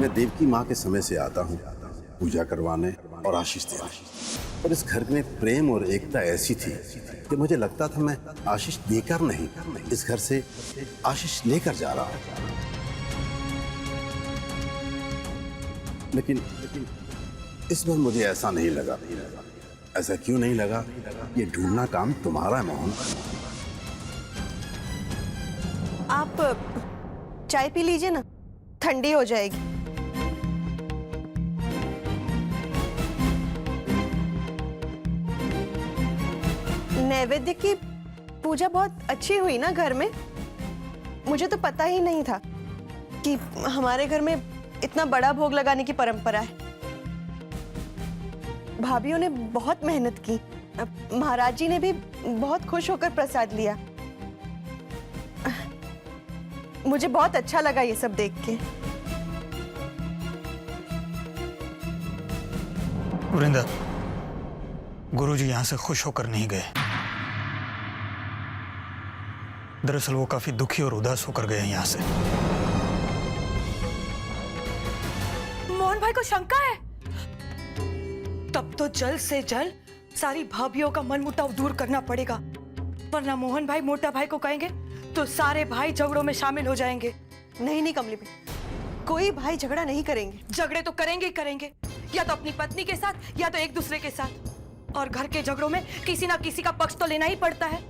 मैं देवकी माँ के समय से आता हूँ पूजा करवाने और आशीष देने। और इस घर में प्रेम और एकता ऐसी थी कि मुझे लगता था मैं आशीष देकर नहीं, इस घर से आशीष लेकर जा रहा हूँ। लेकिन इस बार मुझे ऐसा नहीं लगा। ऐसा क्यों नहीं लगा? ये ढूंढना काम तुम्हारा है मोहन। आप चाय पी लीजिए ना, ठंडी हो जाएगी। नैवेद्य की पूजा बहुत अच्छी हुई ना घर में। मुझे तो पता ही नहीं था कि हमारे घर में इतना बड़ा भोग लगाने की परंपरा है। भाभीयों ने बहुत मेहनत की, महाराज जी ने भी बहुत खुश होकर प्रसाद लिया। मुझे बहुत अच्छा लगा ये सब देख के। वृंदा, गुरुजी यहां से खुश होकर नहीं गए। दरअसल वो काफी दुखी और उदास होकर गए यहां से। मोहन भाई को शंका है? तब तो जल्द से जल्द सारी भाभीयों का मनमुटाव दूर करना पड़ेगा, वरना मोहन भाई मोटा भाई को कहेंगे तो सारे भाई झगड़ों में शामिल हो जाएंगे। नहीं नहीं कमली भाई, कोई भाई झगड़ा नहीं करेंगे। झगड़े तो करेंगे ही करेंगे, या तो अपनी पत्नी के साथ या तो एक दूसरे के साथ। और घर के झगड़ों में किसी ना किसी का पक्ष तो लेना ही पड़ता है।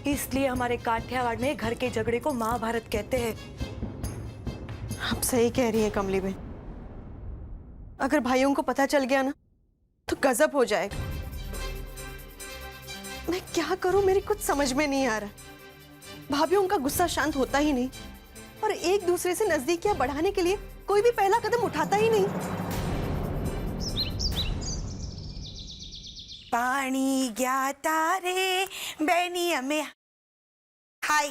इसलिए हमारे काठियावाड़ में घर के झगड़े को महाभारत कहते हैं। आप सही कह रही हैं कमली भाई। अगर भाइयों को पता चल गया ना तो गजब हो जाएगा। मैं क्या करूं, मेरी कुछ समझ में नहीं आ रहा। भाभीयों का गुस्सा शांत होता ही नहीं और एक दूसरे से नजदीकियां बढ़ाने के लिए कोई भी पहला कदम उठाता ही नहीं। पानी गया तारे बैनी हमें। हाय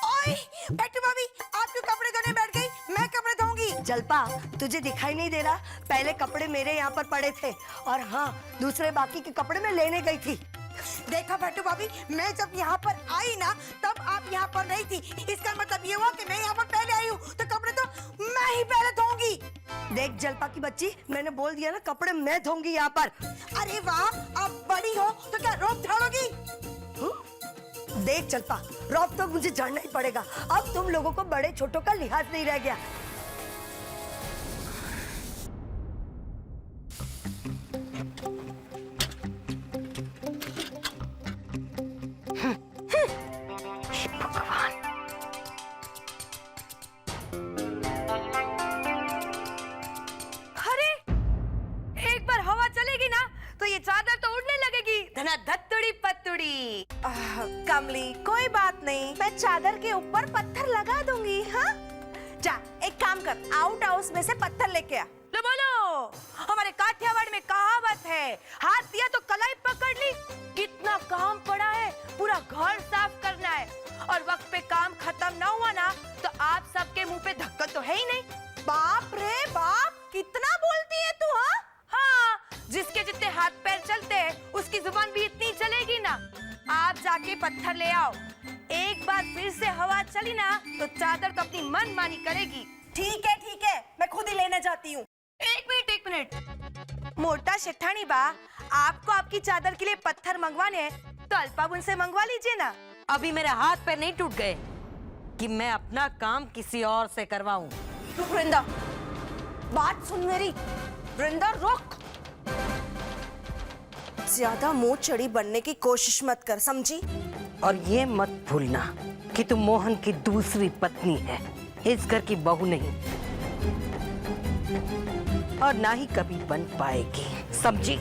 ओए बैठो भाभी, आप क्यों कपड़े धोने बैठ गई? मैं कपड़े धोऊंगी। जलपा, तुझे दिखाई नहीं दे रहा? पहले कपड़े मेरे यहाँ पर पड़े थे और हाँ, दूसरे बाकी के कपड़े मैं लेने गई थी। देखा बैठो भाभी, मैं जब यहाँ पर आई ना तब आप यहाँ पर नहीं थी। इसका मतलब ये हुआ कि मैं यहाँ पर पहले आई हूँ, तो कपड़े तो मैं ही पहले धोऊंगी। देख जलपा की बच्ची, मैंने बोल दिया ना, कपड़े मैं धोऊंगी यहाँ पर। अरे वाह, आप बड़ी हो तो क्या रोब झाड़ोगी? देख जलपा, रोब तो मुझे झाड़ना ही पड़ेगा। अब तुम लोगों को बड़े छोटों का लिहाज नहीं रह गया। धत्तुड़ी पत्तुड़ी। कमली, कोई बात नहीं, मैं चादर के ऊपर पत्थर लगा दूंगी। हाँ, जा एक काम कर, आउट हाउस में से पत्थर लेके आ। लो बोलो, हमारे काठियावाड़ में कहावत है, हाथ दिया तो कलाई पकड़ ली। कितना काम पड़ा है, पूरा घर साफ करना है और वक्त पे काम खत्म ना हुआ ना तो आप सबके मुंह पे ढक्कन तो है ही नहीं। बाप रे बाप, कितना बोलती है तू? हाँ हाँ, जिसके जितने हाथ पैर चलते हैं उसकी जुबान भी इतनी चलेगी ना। आप जाके पत्थर ले आओ। एक बार फिर से हवा चली ना तो चादर तो अपनी मनमानी करेगी। ठीक है, मैं खुद ही लेने जाती हूँ। एक मिनट। मोटा शिठानी बा, आपको आपकी चादर के लिए पत्थर मंगवाने हैं तो अल्पाबुन से मंगवा लीजिए ना। अभी मेरे हाथ पैर नहीं टूट गए कि मैं अपना काम किसी और से करवाऊं। रुक वृंदा, बात सुन मेरी। वृंदा रुक, ज्यादा मुंह चढ़ी बनने की कोशिश मत कर, समझी? और ये मत भूलना कि तुम मोहन की दूसरी पत्नी है, इस घर की बहू नहीं, और ना ही कभी बन पाएगी, समझी?